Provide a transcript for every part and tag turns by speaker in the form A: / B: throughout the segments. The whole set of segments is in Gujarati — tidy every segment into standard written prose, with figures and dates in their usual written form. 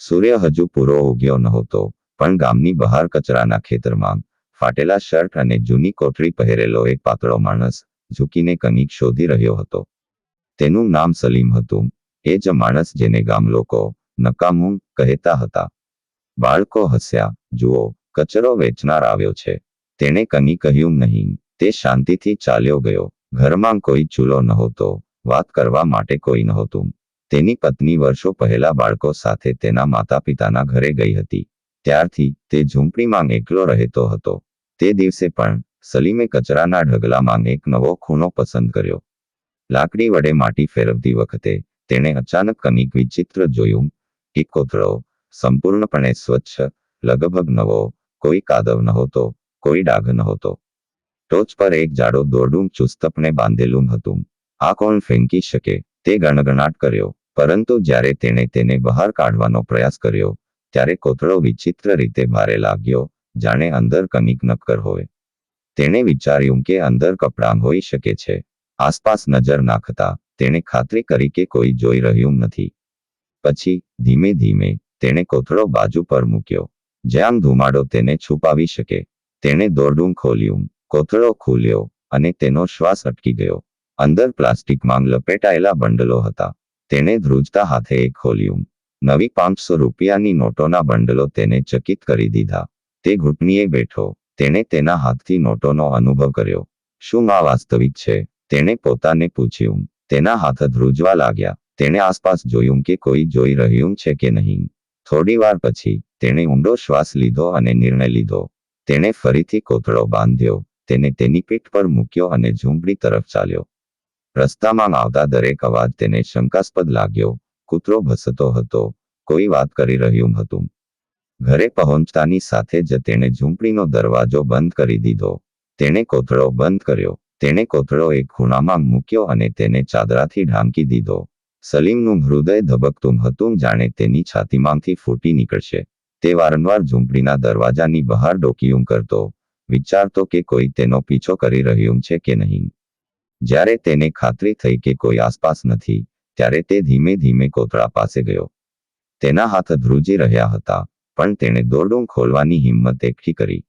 A: સૂર્ય હજુ પૂરો ઉગ્યો નહોતો, પણ ગામની બહાર કચરાના ખેતરમાં ફાટેલા શર્ટ અને જૂની કોટરી પહેરેલો એક પાતળો માણસ ઝૂકીને કંઈક શોધી રહ્યો હતો. તેનું નામ સલીમ હતું, એ જ માણસ જેને ગામ લોકો નકામું કહેતા હતા. બાળકો હસ્યા. જુઓ, કચરો વેચનાર આવ્યો છે. તેણે કંઈ કહ્યું નહીં. તે શાંતિથી ચાલ્યો ગયો. ઘરમાં કોઈ ચૂલો નહોતો, વાત કરવા માટે કોઈ નહોતું. તેની પત્ની વર્ષો પહેલા બાળકો સાથે તેના માતા પિતાના ઘરે ગઈ હતી. ત્યારથી તે ઝૂંપડીમાં એકલો રહેતો હતો. તે દિવસે પણ સલીમે કચરાના ઢગલામાં એક નવો ખૂણો પસંદ કર્યો. લાકડી વડે માટી ફેરવતી વખતે તેણે અચાનક કંઈક વિચિત્ર જોયું. એક કોથળો, સંપૂર્ણપણે સ્વચ્છ, લગભગ નવો, કોઈ કાદવ નહોતો, કોઈ ડાઘ નહોતો. ટોચ પર એક જાડો દોરડું ચુસ્તપણે બાંધેલું હતું. આ કોણ ફેંકી શકે? તે ગણગણાટ કર્યો. પરંતુ જ્યારે તેણે તેને બહાર કાઢવાનો પ્રયાસ કર્યો, ત્યારે કોથળો વિચિત્ર રીતે ભારે લાગ્યો, જાણે અંદર કંઈક નક્કર હોય. તેણે વિચાર્યું કે અંદર કપડાં હોઈ શકે છે. આસપાસ નજર નાખતા તેણે ખાતરી કરી કે કોઈ જોઈ રહ્યું નથી. પછી ધીમે ધીમે તેણે કોથળો બાજુ પર મૂક્યો, જ્યાં ધુમાડો તેને છુપાવી શકે. તેણે દોરડું ખોલ્યું, કોથળો ખુલ્યો, અને તેનો શ્વાસ અટકી ગયો. અંદર પ્લાસ્ટિકમાં લપેટાયેલા બંડલો હતા. તેણે ધ્રુજતા હાથે એક ખોલ્યું. નવી 500 રૂપિયાની નોટોના બંડલો તેને ચકિત કરી દીધા. તે ઘૂંટણીએ બેઠો. તેણે તેના હાથથી નોટોનો અનુભવ કર્યો. શું આ વાસ્તવિક છે? તેણે પોતાને પૂછ્યું. તેના હાથ ધ્રુજવા લાગ્યા. તેણે આસપાસ જોયું કે કોઈ જોઈ રહ્યું છે કે નહીં. થોડીવાર પછી તેણે ઊંડો શ્વાસ લીધો અને નિર્ણય લીધો. તેણે ફરીથી કોથળો બાંધ્યો, તેને તેની પીઠ પર મૂક્યો અને ઝૂંપડી તરફ ચાલ્યો. રસ્તામાં આવતા દરેક અવાજ તેને શંકાસ્પદ લાગ્યો. કૂતરો ભસતો હતો, કોઈ વાત કરી રહ્યું હતું. ઘરે પહોંચતાની સાથે જ તેણે ઝૂંપડીનો દરવાજો બંધ કરી દીધો. તેણે કોથળો બંધ કર્યો. તેણે કોથળો એક ખૂણામાં મૂક્યો અને તેને ચાદરાથી ઢાંકી દીધો. સલીમનું હૃદય ધબકતું હતું, જાણે તેની છાતીમાંથી ફૂટી નીકળશે. તે વારંવાર ઝૂંપડીના દરવાજાની બહાર ડોકિયું કરતો, વિચારતો કે કોઈ તેનો પીછો કરી રહ્યું છે કે નહીં. જ્યારે તેને ખાતરી થઈ કે કોઈ આસપાસ નથી, ત્યારે તે ધીમે ધીમે કોથળા પાસે ગયો. તેના હાથ ધ્રુજી રહ્યા હતા, પણ તેણે દોરડું ખોલવાની હિંમત એકઠી કરી.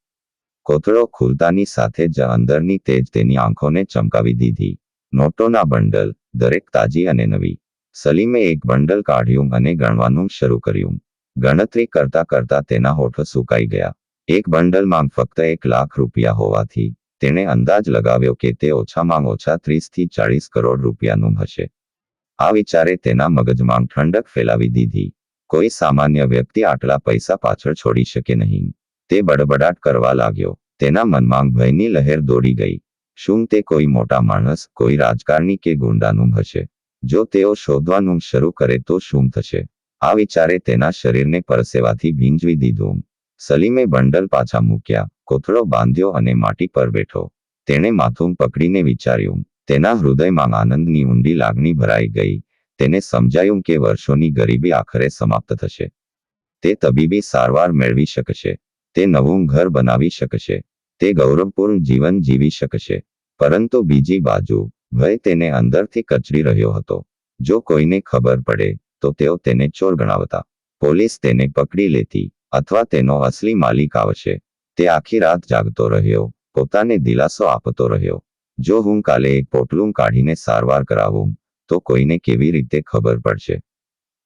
A: કોથળો ખુલતાની સાથે જ અંદરની તેજ તેની આંખોને ચમકાવી દીધી. નોટોના બંડલ, દરેક તાજી અને નવી. સલીમે એક બંડલ કાઢ્યું અને ગણવાનું શરૂ કર્યું. ગણતરી કરતા કરતા તેના હોઠ સુકાઈ ગયા. એક બંડલમાં ફક્ત 1 લાખ રૂપિયા હોવાથી તેણે અંદાજ લગાવ્યો કે તે ઓછામાં ઓછા 30 થી 40 કરોડ રૂપિયાનું હશે. આ વિચારે તેના મગજમાં ઠંડક ફેલાવી દીધી. કોઈ સામાન્ય વ્યક્તિ આટલા પૈસા પાછળ છોડી શકે નહીં. તે બડબડાટ કરવા લાગ્યો. તેના મનમાં ભયની લહેર દોડી ગઈ. શું તે કોઈ મોટા માણસ, કોઈ રાજકારણી કે ગુંડાનું હશે? જો તેઓ શોધવાનું શરૂ કરે તો શું થશે? આ વિચારે તેના શરીરને પરસેવાથી ભીંજવી દીધું. સલીમે બંડલ પાછા મૂક્યા, કોથળો બાંધ્યો અને માટી પર બેઠો. તેણે માથું પકડીને વિચાર્યું. તેના હૃદયમાં આનંદની ઊંડી લાગણી ભરાઈ ગઈ. તેને સમજાયું કે વર્ષોની ગરીબી આખરે સમાપ્ત થશે. તે તબીબી સારવાર મેળવી શકશે. તે નવું ઘર બનાવી શકશે. તે ગૌરવપૂર્ણ જીવન જીવી શકશે. પરંતુ બીજી બાજુ ભય તેને અંદરથી કચડી રહ્યો હતો. જો કોઈને ખબર પડે તો તેઓ તેને ચોર ગણાવતા. પોલીસ તેને પકડી લેતી, અથવા તેનો અસલી માલિક આવશે. તે આખી રાત જાગતો રહ્યો, પોતાને દિલાસો આપતો રહ્યો. જો હું કાલે એક પોટલું કાઢીને સારવાર કરાવું, તો કોઈને કેવી રીતે ખબર પડશે?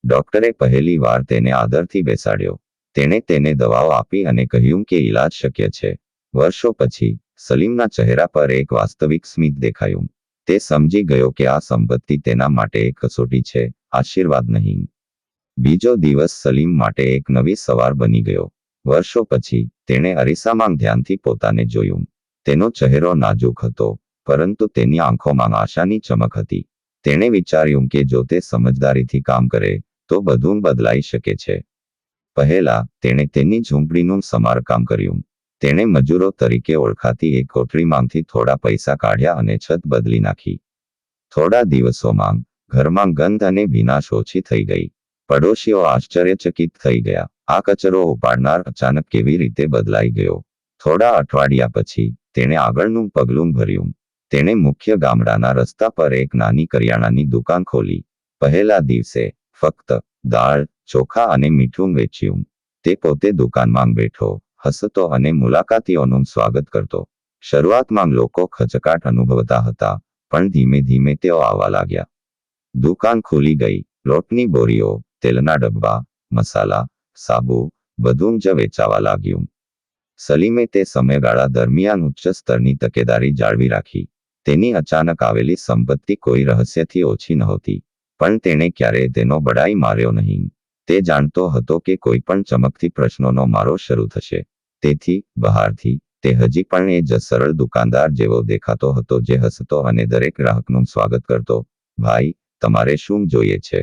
A: ડોક્ટરે પહેલી વાર તેને આદરથી બેસાડ્યો. તેણે તેને દવાઓ આપી અને કહ્યું કે ઈલાજ શક્ય છે. વર્ષો પછી સલીમના ચહેરા પર એક વાસ્તવિક સ્મિત દેખાયું. તે સમજી ગયો કે આ સંપત્તિ તેના માટે એક કસોટી છે, આશીર્વાદ નહીં. બીજો દિવસ સલીમ માટે એક નવી સવાર બની ગયો. વર્ષો પછી તેણે અરીસામાં ધ્યાનથી પોતાને જોયું. તેનો ચહેરો નાજુક હતો, પરંતુ તેની આંખોમાં આશાની ચમક હતી. તેણે વિચાર્યું કે જો તે સમજદારીથી કામ કરે તો બધું બદલાઈ શકે છે. પહેલા તેણે તેની ઝૂંપડીનું સમારકામ કર્યું. તેણે મજૂરો તરીકે ઓળખાતી એક કોઠડીમાંથી થોડા પૈસા કાઢ્યા અને છત બદલી નાખી. થોડા દિવસોમાં ઘરમાં ગંધ અને ભીનાશ ઓછી થઈ ગઈ. પડોશીઓ આશ્ચર્યચકિત થઈ ગયા. આ કચરો ઉપાડનાર અચાનક કેવી રીતે બદલાઈ ગયો? થોડા અઠવાડિયા પછી તેણે આગળનું પગલું ભર્યું. તેણે મુખ્ય ગામડાના રસ્તા પર એક નાની કરિયાણાની દુકાન ખોલી. પહેલા દિવસે ફક્ત દાળ, ચોખા અને મીઠું વેચ્યું. તે પોતે દુકાનમાં બેઠો, હસતો અને મુલાકાતીઓનું સ્વાગત કરતો. શરૂઆતમાં લોકો ખચકાટ અનુભવતા હતા, પણ ધીમે ધીમે તેઓ આવવા લાગ્યા. દુકાન ખુલી ગઈ. લોટની બોરીઓ, તેલના ડબ્બા, મસાલા, સાબુ, બધું જ વેચાવા લાગ્યું. સલીમે તે સમયગાળા દરમિયાન ઉચ્ચ સ્તરની તકેદારી જાળવી રાખી. તેની અચાનક આવેલી સંપત્તિ કોઈ રહસ્યથી ઓછી નહોતી, પણ તેણે ક્યારેય તેનો બડાઈ માર્યો નહીં. તે જાણતો હતો કે કોઈ પણ ચમકથી પ્રશ્નોનો મારો શરૂ થશે. તેથી બહારથી તે હજી પણ એ જ સરળ દુકાનદાર જેવો દેખાતો હતો, જે હસતો અને દરેક ગ્રાહકનું સ્વાગત કરતો. ભાઈ, તમારે શું જોઈએ છે?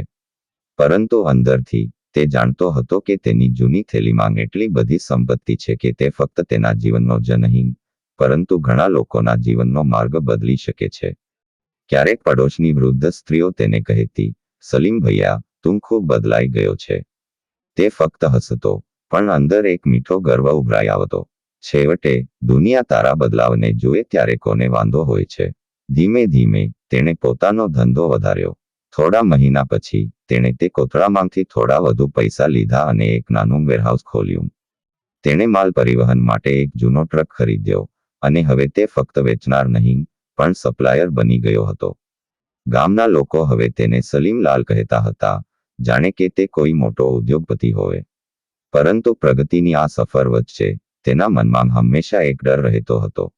A: પરંતુ અંદરથી તે જાણતો હતો કે તેની જૂની થેલીમાં એટલી બધી સંપત્તિ છે કે તે ફક્ત તેના જીવનનો જ નહીં, પરંતુ ઘણા લોકોના જીવનનો માર્ગ બદલી શકે છે. ક્યારેક પડોશની વૃદ્ધ સ્ત્રીઓ તેને કહેતી, સલીમ ભૈયા, તું ખૂબ બદલાઈ ગયો છે. તે ફક્ત હસતો, પણ અંદર એક મીઠો ગર્વ ઉભરાઈ આવતો. છેવટે, દુનિયા તારા બદલાવને જુએ ત્યારે કોને વાંધો હોય છે. ધીમે ધીમે તેણે પોતાનો ધંધો વધાર્યો. થોડા મહિના પછી તેણે તે કોથળામાંથી થોડા વધુ પૈસા લીધા અને એક નાનું વેરહાઉસ ખોલ્યું. તેણે માલ પરિવહન માટે એક જૂનો ટ્રક ખરીદ્યો, અને હવે તે ફક્ત વેચનાર નહીં, પણ સપ્લાયર બની ગયો હતો. ગામના લોકો હવે તેને સલીમલાલ કહેતા હતા, જાણે કે તે કોઈ મોટો ઉદ્યોગપતિ હોય. પરંતુ પ્રગતિની આ સફર વચ્ચે તેના મનમાં હંમેશા એક ડર રહેતો હતો.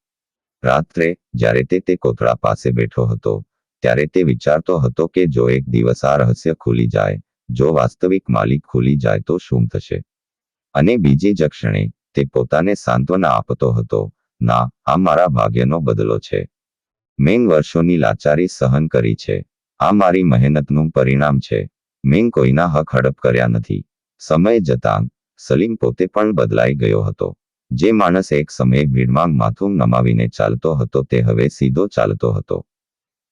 A: રાત્રે જ્યારે તે કોથળા પાસે બેઠો હતો, ત્યારે તે વિચારતો હતો કે જો એક દિવસ આ રહસ્ય ખુલી જાય, જો વાસ્તવિક માલિક ખુલી જાય તો શું થશે? અને બીજી જ ક્ષણે તે પોતાને સાંત્વના આપતો હતો, ના, આ મારા ભાગ્યનો બદલો છે. મેં વર્ષોની લાચારી સહન કરી છે. આ મારી મહેનતનું પરિણામ છે. મેં કોઈના હક હડપ કર્યા નથી. સમય જતાં સલીમ પોતે પણ બદલાઈ ગયો હતો. જે માણસ એક સમયે ભીડમાં માથું નમાવીને ચાલતો હતો, તે હવે સીધો ચાલતો હતો.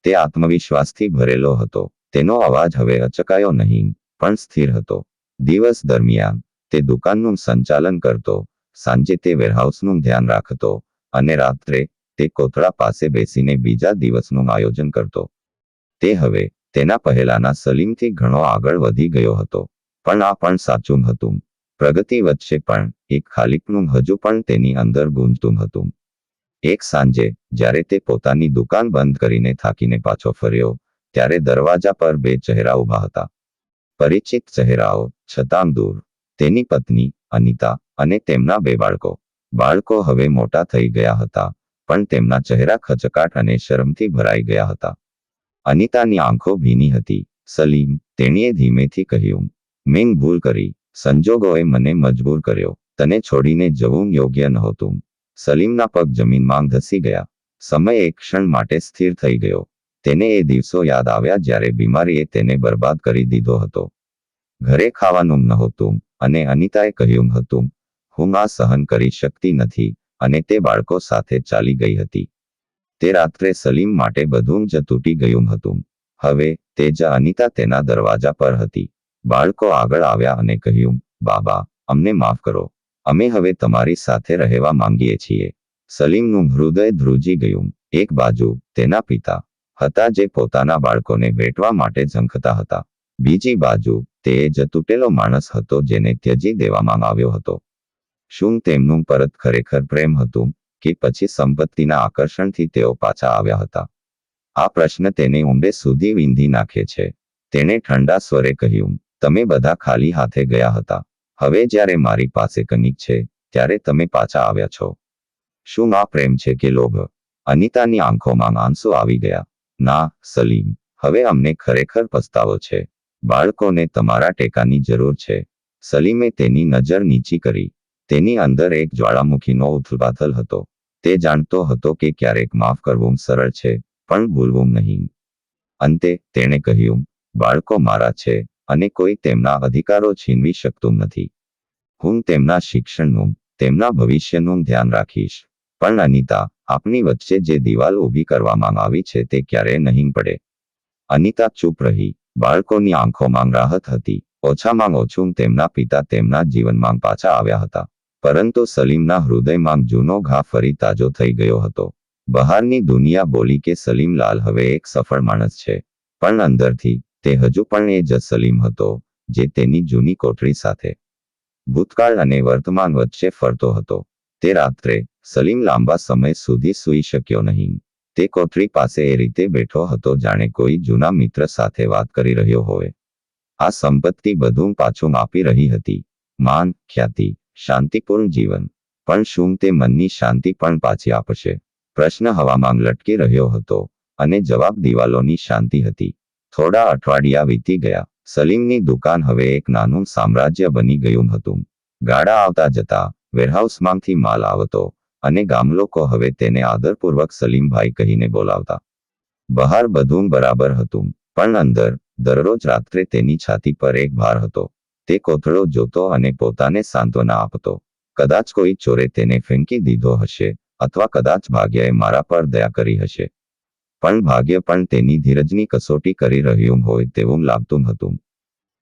A: તે આત્મવિશ્વાસથી ભરેલો હતો. તેનો અવાજ હવે અચકાયો નહીં, પણ સ્થિર હતો. દિવસ દરમિયાન તે દુકાનનું સંચાલન કરતો, સાંજે તે વેરહાઉસનું ધ્યાન રાખતો, અને રાત્રે તે કોથળા પાસે બેસીને બીજા દિવસનું આયોજન કરતો. તે હવે તેના પહેલાના સલીમથી ઘણો આગળ વધી ગયો હતો. પણ આ પણ સાચું હતું. પ્રગતિ વચ્ચે પણ એક ખાલીપણું હજુ પણ તેની અંદર ગૂંજતું હતું. એક સાંજે જ્યારે તે પોતાની દુકાન બંધ કરીને થાકીને પાછો ફર્યો, ત્યારે દરવાજા પર બે ચહેરા ઊભા હતા. પરિચિત ચહેરાઓ, છતાં દૂર. તેની પત્ની અનિતા અને તેમના બે બાળકો. બાળકો હવે મોટા થઈ ગયા હતા, પણ તેમના ચહેરા ખચકાટ અને શરમથી ભરાઈ ગયા હતા. અનિતાની આંખો ભીની હતી. સલીમ, તેણીએ ધીમેથી કહ્યું, મેં ભૂલ કરી. સંજોગોએ મને મજબૂર કર્યો. તને છોડીને જવું યોગ્ય નહોતું. સલીમના પગ જમીનમાં ધસી ગયા. સમય એક ક્ષણ માટે સ્થિર થઈ ગયો. તેને એ દિવસો યાદ આવ્યા જ્યારે બીમારીએ તેને બરબાદ કરી દીધો હતો. ઘરે ખાવાનું નહોતું, અને અનિતાએ કહ્યું હતું, હું આ સહન કરી શકતી નથી, અને તે બાળકો સાથે ચાલી ગઈ હતી. તે રાત્રે સલીમ માટે બધું જ તૂટી ગયું હતું. હવે તે જ અનિતા તેના દરવાજા પર હતી. બાળકો આગળ આવ્યા અને કહ્યું, બાબા, અમને માફ કરો. અમે હવે તમારી સાથે રહેવા માંગીએ છીએ. સલીમનું હૃદય ધ્રુજી ગયું. એક બાજુ તેના પિતા હતા, જે પોતાના બાળકોને ભેટવા માટે ઝંખતા હતા. બીજી બાજુ તે જ તૂટેલો માણસ હતો જેને ત્યજી દેવામાં આવ્યો હતો. શું તેમનું પરત ખરેખર પ્રેમ હતું, કે પછી સંપત્તિના આકર્ષણથી તેઓ પાછા આવ્યા હતા? આ પ્રશ્ન તેને ઊંડે સુધી વીંધી નાખે છે. તેણે ઠંડા સ્વરે કહ્યું, તમે બધા ખાલી હાથે ગયા હતા. હવે જ્યારે મારી પાસે કંઈક છે, ત્યારે તમે પાછા આવ્યા છો. શું આ પ્રેમ છે કે લોભ? અનિતાની આંખોમાં આંસુ આવી ગયા. ના, સલીમ, હવે અમને ખરેખર પસ્તાવો છે. બાળકોને તમારા ટેકાની જરૂર છે. સલીમે તેની નજર નીચી કરી. તેની અંદર એક જ્વાળામુખીનો ઉથલપાથલ હતો. તે જાણતો હતો કે ક્યારેક માફ કરવું સરળ છે, પણ ભૂલવું નહીં. અંતે તેણે કહ્યું, બાળકો મારા છે, અને કોઈ તેમના અધિકારો છીનવી શકતું નથી. હું તેમના શિક્ષણનું, તેમના ભવિષ્યનું ધ્યાન રાખીશ. પણ અનિતા, આપની વચ્ચે જે દિવાલ ઊભી કરવામાં આવી છે તે ક્યારેય નહીં પડે. અનિતા ચૂપ રહી. બાળકોની આંખોમાં રાહત હતી. ઓછામાં ઓછું તેમના પિતા તેમના જીવનમાં પાછા આવ્યા હતા. પરંતુ સલીમના હૃદયમાં જૂનો ઘા ફરી તાજો થઈ ગયો હતો. બહારની દુનિયા બોલી કે સલીમલાલ હવે એક સફળ માણસ છે. પણ અંદરથી તે હજુ પણ એ જ સલીમ હતો, જે તેની જૂની કોઠડી સાથે ભૂતકાળ અને વર્તમાન વચ્ચે ફરતો હતો. તે રાત્રે સલીમ લાંબા સમય સુધી સૂઈ શક્યો નહીં. તે કોઠડી પાસે એ રીતે બેઠો હતો જાણે કોઈ જૂના મિત્ર સાથે વાત કરી રહ્યો હોય. આ સંપત્તિ બધું પાછું આપી રહી હતી, માન, ખ્યાતિ, શાંતિપૂર્ણ જીવન. પણ શું તે મનની શાંતિ પણ પાછી આપશે? પ્રશ્ન હવામાં લટકી રહ્યો હતો અને જવાબ દિવાલોની શાંતિ હતી. થોડા અઠવાડિયા વીતી ગયા. સલીમની દુકાન હવે એક નાનું સામ્રાજ્ય બની ગયું હતું. ગાડા આવતા જતા, વેરહાઉસમાંથી માલ આવતો, અને ગામલોકો હવે તેને આદરપૂર્વક સલીમભાઈ કહીને બોલાવતા. બહાર બધું બરાબર હતું, પણ અંદર દરરોજ રાત્રે તેની છાતી પર એક ભાર હતો. તે કોથળો જોતો અને પોતાને સાંત્વના આપતો. કદાચ કોઈ ચોરે તેને ફેંકી દીધો હશે, અથવા કદાચ ભાગ્યએ મારા પર દયા કરી હશે. પણ ભાગ્ય પણ તેની ધીરજની કસોટી કરી રહ્યું હોય તેવું લાગતું હતું.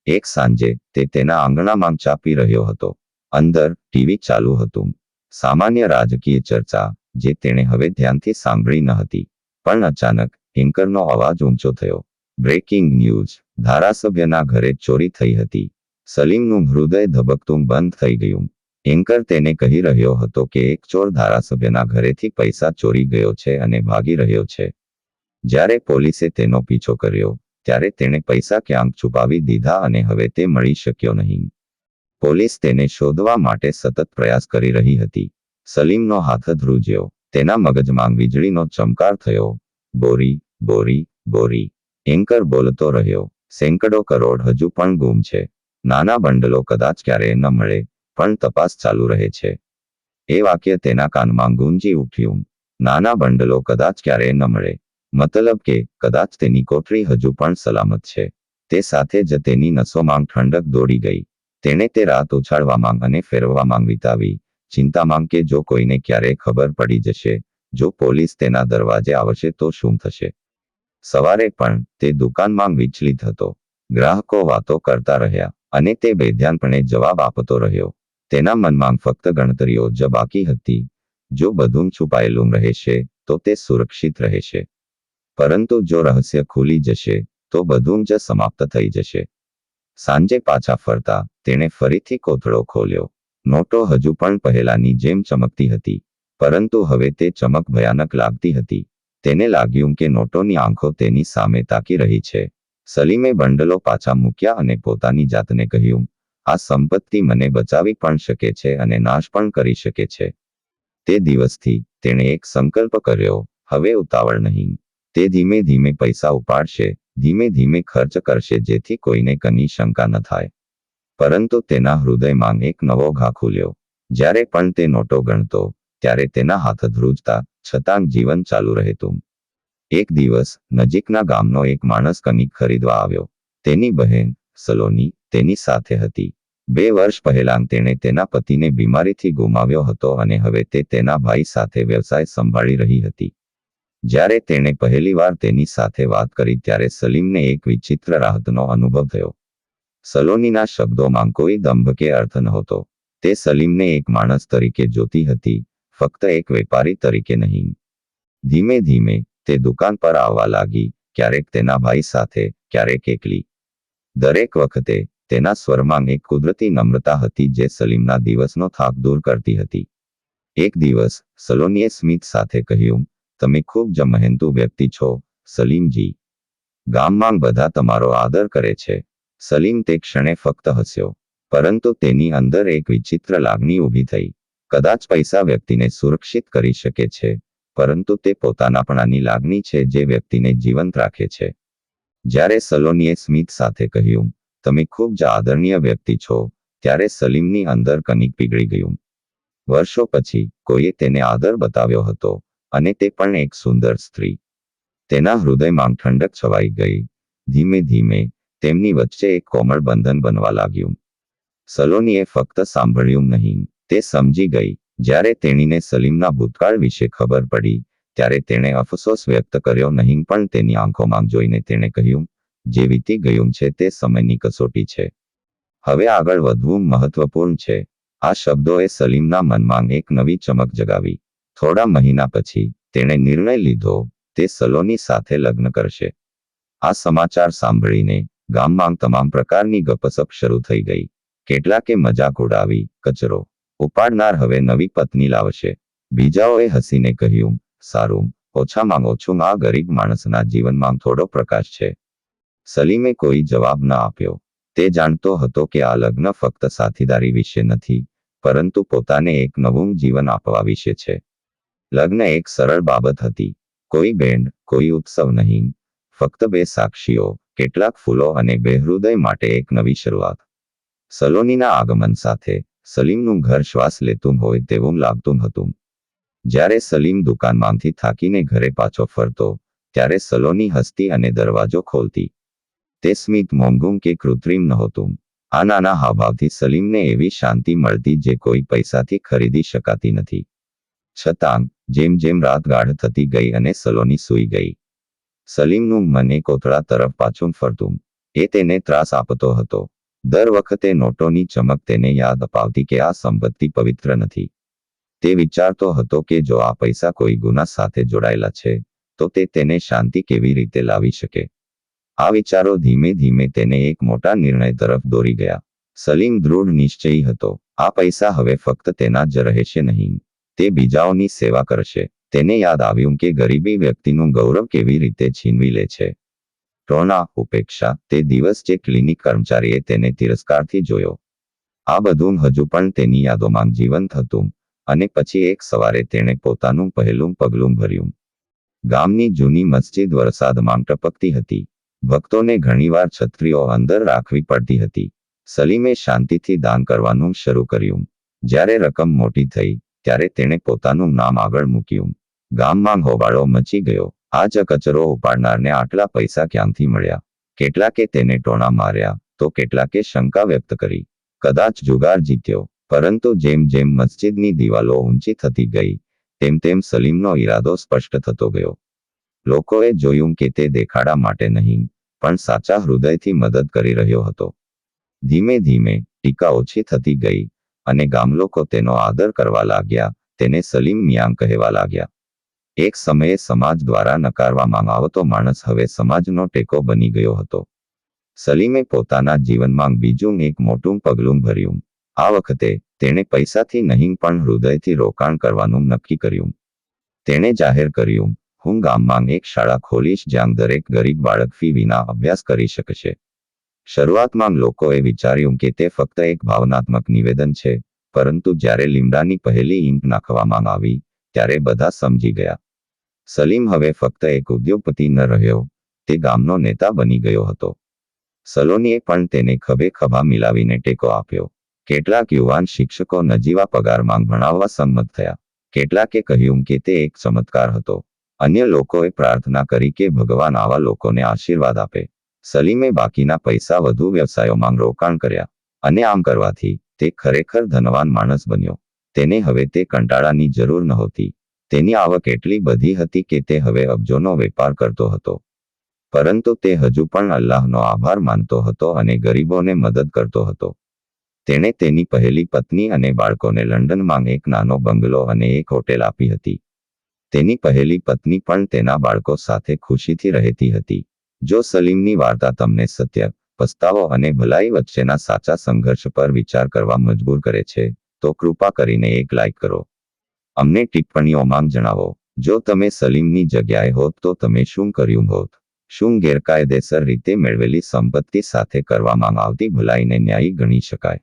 A: એક સાંજે તે તેના આંગણામાં ચા પી રહ્યો હતો. અંદર ટીવી ચાલુ હતું. સામાન્ય રાજકીય ચર્ચા, જે તેણે હવે ધ્યાનથી સાંભળી ન હતી. પણ અચાનક એન્કરનો અવાજ ઊંચો થયો. બ્રેકિંગ ન્યૂઝ, ધારાસભ્યના ઘરે ચોરી થઈ હતી. સલીમનું હૃદય ધબકતું બંધ થઈ ગયું. એન્કર તેને કહી રહ્યો હતો કે એક ચોર ધારાસભ્યના ઘરેથી પૈસા ચોરી ગયો છે અને ભાગી રહ્યો છે. જ્યારે પોલીસે તેનો પીછો કર્યો, ત્યારે તેણે પૈસા ક્યાંક છુપાવી દીધા અને હવે તે મળી શક્યો નહીં. પોલીસ તેને શોધવા માટે સતત પ્રયાસ કરી રહી હતી. સલીમનો હાથ ધ્રુજ્યો. તેના મગજમાં વીજળીનો ચમકાર થયો. બોરી, બોરી, બોરી. એન્કર બોલતો રહ્યો. સેંકડો કરોડ હજુ પણ ગુમ છે. નાના બંડલો કદાચ ક્યારેય ન મળે, પણ તપાસ ચાલુ રહે છે. એ વાક્ય તેના કાનમાં ગુંજી ઉઠ્યું. નાના બંડલો કદાચ ક્યારેય ન મળે. મતલબ કે કદાચ તેની કોઠડી હજુ પણ સલામત છે. તે સાથે જ તેની નસોમાં ઠંડક દોડી ગઈ. તેણે તે રાત ઉછાળવામાં અને ફેરવવામાં વિતાવી, ચિંતામાં કે જો કોઈને ક્યારેય ખબર પડી જશે, જો પોલીસ તેના દરવાજે આવશે તો શું થશે. સવારે પણ તે દુકાનમાં વિચલિત હતો. ગ્રાહકો વાતો કરતા રહ્યા, અને તે બેધ્યાનપણે જવાબ આપતો રહ્યો. તેના મનમાં ફક્ત ગણતરીઓ જ બાકી હતી. જો બધું છુપાયેલું રહેશે, તો તે સુરક્ષિત રહેશે. પરંતુ જો રહસ્ય ખુલી જશે, તો બધું જ સમાપ્ત થઈ જશે. સાંજે પાછા ફરતા, તેણે ફરીથી કોથળો ખોલ્યો. નોટો હજુ પણ પહેલાની જેમ ચમકતી હતી, પરંતુ હવે તે ચમક ભયાનક લાગતી હતી. તેને લાગ્યું કે નોટોની આંખો તેની સામે તાકી રહી છે. સલીમે બંડલો પાછા મૂક્યા અને પોતાની જાતને કહ્યું, આ સંપત્તિ મને બચાવી પણ શકે છે અને નાશ પણ કરી શકે છે. તે દિવસથી તેણે એક સંકલ્પ કર્યો, હવે ઉતાવળ નહીં. તે ધીમે ધીમે પૈસા ઉપાડશે, ધીમે ધીમે ખર્ચ કરશે જેથી કોઈને કની શંકા ન થાય. પરંતુ તેના હૃદયમાં એક નવો ઘા ખુલ્યો. જ્યારે પણ તે નોટો ગણતો, ત્યારે તેના હાથ ધ્રુજતા, છતાં જીવન ચાલુ રહેતું. એક દિવસ નજીકના ગામનો એક માણસ કનીક ખરીદવા આવ્યો. તેની બહેન સલોની તેની સાથે હતી. 2 વર્ષ પહેલાં તેણે તેના પતિને બીમારીથી ગુમાવ્યો હતો અને હવે તે તેના ભાઈ સાથે વ્યવસાય સંભાળી રહી હતી. જ્યારે તેણે પહેલીવાર તેની સાથે વાત કરી ત્યારે સલીમને એક વિચિત્ર રાહતનો અનુભવ થયો. સલોનીના શબ્દોમાં કોઈ દંભ કે અર્થ નહોતો. તે સલીમને એક માણસ તરીકે જોતી હતી, ફક્ત એક વેપારી તરીકે નહીં. ધીમે ધીમે તે દુકાન પર આવવા લાગી, ક્યારેક તેના ભાઈ સાથે, ક્યારેક એકલી. દરેક વખતે તેના સ્વરમાં એક કુદરતી નમ્રતા હતી જે સલીમના દિવસનો થાક દૂર કરતી હતી. એક દિવસ સલોનીએ સ્મિત સાથે કહ્યું, તમે ખૂબ જ મહેનતુ વ્યક્તિ છો, સલીમજી. ગામમાં બધા તમારો આદર કરે છે. સલીમ તે ક્ષણે ફક્ત હસ્યો. પરંતુ તેની અંદર એક વિચિત્ર લાગણી ઊભી થઈ. કદાચ પૈસા વ્યક્તિને સુરક્ષિત કરી શકે છે, પરંતુ તે પોતાનાપણાની લાગણી છે જે વ્યક્તિને જીવંત રાખે છે. જ્યારે સલોનીએ સ્મિત સાથે કહ્યું, તમે ખૂબ જ આદરણીય વ્યક્તિ છો, ત્યારે સલીમની અંદર કનીક પીગળી ગયું. વર્ષો પછી કોઈએ તેને આદર બતાવ્યો હતો, અને તે પણ એક સુંદર સ્ત્રી. તેના હૃદયમાં ઠંડક છવાઈ ગઈ. ધીમે ધીમે તેમની વચ્ચે એક કોમળ બંધન બનવા લાગ્યું. સલોનીએ ફક્ત સાંભળ્યું નહીં, તે સમજી ગઈ. જ્યારે તેણીને સલીમના ભૂતકાળ વિશે ખબર પડી, ત્યારે તેણે અફસોસ વ્યક્ત કર્યો નહીં પણ તેની આંખોમાં જોઈને તેણે કહ્યું, જે વીતી ગયું છે તે સમયની કસોટી છે. હવે આગળ વધવું મહત્વપૂર્ણ છે. આ શબ્દોએ સલીમના મનમાં એક નવી ચમક જગાવી. થોડા મહિના પછી તેણે નિર્ણય લીધો, તે સલોની સાથે લગ્ન કરશે. આ સમાચાર સાંભળીને ગામમાં તમામ પ્રકારની ગપસપ શરૂ થઈ ગઈ. કેટલાકે મજાક ઉડાવી, કચરો ઉપાડનાર હવે નવી પત્ની લાવશે. બીજાઓએ હસીને કહ્યું, સારું, ઓછામાં ઓછું આ ગરીબ માણસના જીવનમાં થોડો પ્રકાશ છે. સલીમે કોઈ જવાબ ન આપ્યો. તે જાણતો હતો કે આ લગ્ન ફક્ત સાથીદારી વિશે નથી, પરંતુ પોતાને એક નવું જીવન આપવા વિશે છે. લગ્ન એક સરળ બાબત હતી. કોઈ બેન્ડ, કોઈ ઉત્સવ નહીં, ફક્ત બે સાક્ષીઓ, કેટલાક ફૂલો અને બેહૃદય માટે એક નવી શરૂઆત. સલોનીના આગમન સાથે સલીમનું ઘર શ્વાસ લેતું હોય તેવું લાગતું હતું. જ્યારે સલીમ દુકાનમાંથી થાકીને ઘરે પાછો ફરતો, ત્યારે સલોની હસતી અને દરવાજો ખોલતી. તે સ્મિત મોંઘું કે કૃત્રિમ નહોતું. આ નાના હાવભાવથી સલીમને એવી શાંતિ મળતી જે કોઈ પૈસાથી ખરીદી શકાતી નથી. છતાં જેમ જેમ રાત ગાઢ થતી ગઈ અને સલોની સૂઈ ગઈ, સલીમનું મન એ કોથળા તરફ પાછું ફરતું. એ તેને ત્રાસ આપતો હતો. દર વખતે નોટોની ચમક તેને યાદ અપાવતી કે આ સંપત્તિ પવિત્ર નથી. તે વિચારતો હતો કે જો આ પૈસા કોઈ ગુના સાથે જોડાયેલા છે, તો તે તેને શાંતિ કેવી રીતે લાવી શકે. આ વિચારો ધીમે ધીમે તેને એક મોટા નિર્ણય તરફ દોરી ગયા. સલીમ દૃઢ નિશ્ચયી હતો. આ પૈસા હવે ફક્ત તેના જ રહેશે નહીં, તે બીજાઓની સેવા કરશે. તેને યાદ આવ્યું કે ગરીબી વ્યક્તિનું ગૌરવ કેવી રીતે છીનવી લે છે. ટોના, ઉપેક્ષા, તે દિવસ જે ક્લિનિક કર્મચારીએ તેને તિરસ્કારથી જોયો. આ બધું હજુ પણ તેની યાદોમાં જીવંત હતું. અને પછી એક સવારે તેણે પોતાનું પહેલું પગલું ભર્યું. ગામની જૂની મસ્જિદ વરસાદમાં ટપકતી હતી. ભક્તોને ઘણીવાર છત્રીઓ અંદર રાખવી પડતી હતી. સલીમે શાંતિથી દાન કરવાનું શરૂ કર્યું. જ્યારે રકમ મોટી થઈ, ત્યારે તેણે પોતાનું નામ આગળ મૂક્યું. ગામમાં હોબાળો મચી ગયો. આ જ કચરો ઉપાડનારને આટલા પૈસા ક્યાંથી મળ્યા? કેટલાકે તેને ટોણા માર્યા, તો કેટલાકે શંકા વ્યક્ત કરી. કદાચ જુગાર જીત્યો. પરંતુ જેમ જેમ મસ્જિદની દિવાલો ઊંચી થતી ગઈ, તેમ તેમ સલીમનો ઈરાદો સ્પષ્ટ થતો ગયો. લોકોએ જોયું કે તે દેખાડા માટે નહીં, પણ સાચા હૃદયથી મદદ કરી રહ્યો હતો. ધીમે ધીમે ટીકા ઓછી થતી ગઈ, અને ગામલોકો તેનો આદર કરવા લાગ્યા. તેને સલીમ મિયાં કહેવા લાગ્યા. એક સમયે સમાજ દ્વારા નકારવામાં આવતો માણસ હવે સમાજનો ટેકો બની ગયો હતો. સલીમે પોતાના જીવનમાં બીજું એક મોટું પગલું ભર્યું. આ વખતે તેણે પૈસાથી નહીં પણ હૃદયથી રોકાણ કરવાનું નક્કી કર્યું. તેણે જાહેર કર્યું, હું ગામમાં એક શાળા ખોલીશ જ્યાં દરેક ગરીબ બાળક ફી વિના અભ્યાસ કરી શકશે. શરૂઆતમાં લોકોએ વિચાર્યું કે તે ફક્ત એક ભાવનાત્મક નિવેદન છે, પરંતુ જ્યારે લીમડાની પહેલી ઈંટ નાખવામાં આવી, ત્યારે બધા સમજી ગયા. સલીમ હવે ફક્ત એક ઉદ્યોગપતિ ન રહ્યો, તે ગામનો નેતા બની ગયો હતો. સલોનીએ પણ તેને ખભે ખભા મિલાવીને ટેકો આપ્યો. કેટલાક યુવાન શિક્ષકો નજીવા પગારમાં ભણાવવા સંમત થયા. કેટલાકે કહ્યું કે તે એક ચમત્કાર હતો. અન્ય લોકોએ પ્રાર્થના કરી કે ભગવાન આવા લોકોને આશીર્વાદ આપે. સલીમે બાકીના પૈસા વધુ વ્યવસાયોમાં રોકાણ કર્યા. અને આમ કરવાથી તે ખરેખર ધનવાન માણસ બન્યો. તેને હવે તે કંટાળાની જરૂર નહોતી. તેની આવક એટલી બધી હતી કે તે હવે અબજોનો વેપાર કરતો હતો. પરંતુ તે હજુ પણ અલ્લાહનો આભાર માનતો હતો અને ગરીબોને મદદ કરતો હતો. તેણે તેની પહેલી પત્ની અને બાળકોને લંડનમાં એક નાનો બંગલો અને એક હોટેલ આપી હતી. તેની પહેલી પત્ની પણ તેના બાળકો સાથે ખુશીથી રહેતી હતી. જો સલીમની વાર્તા તમને સત્ય, પસ્તાવો અને ભલાઈ વચ્ચેના સાચા સંઘર્ષ પર વિચાર કરવા મજબૂર કરે છે, તો કૃપા કરીને એક લાઈક કરો. અમને ટિપ્પણીઓમાં જણાવો. જો તમે સલીમની જગ્યાએ હોત તો તમે શું કર્યું હોત? શું ગેરકાયદેસર રીતે મેળવેલી સંપત્તિ સાથે કરવામાં આવતી ભલાઈને ન્યાયી ગણી શકાય?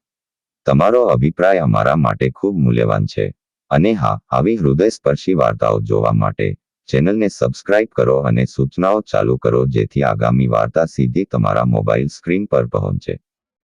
A: તમારો અભિપ્રાય અમારા માટે ખૂબ મૂલ્યવાન છે. અને હા, આવી હૃદયસ્પર્શી વાર્તાઓ જોવા માટે ચેનલને સબસ્ક્રાઇબ કરો અને સૂચનાઓ ચાલુ કરો જેથી આગામી વાર્તા સીધી તમારા મોબાઈલ સ્ક્રીન પર પહોંચે.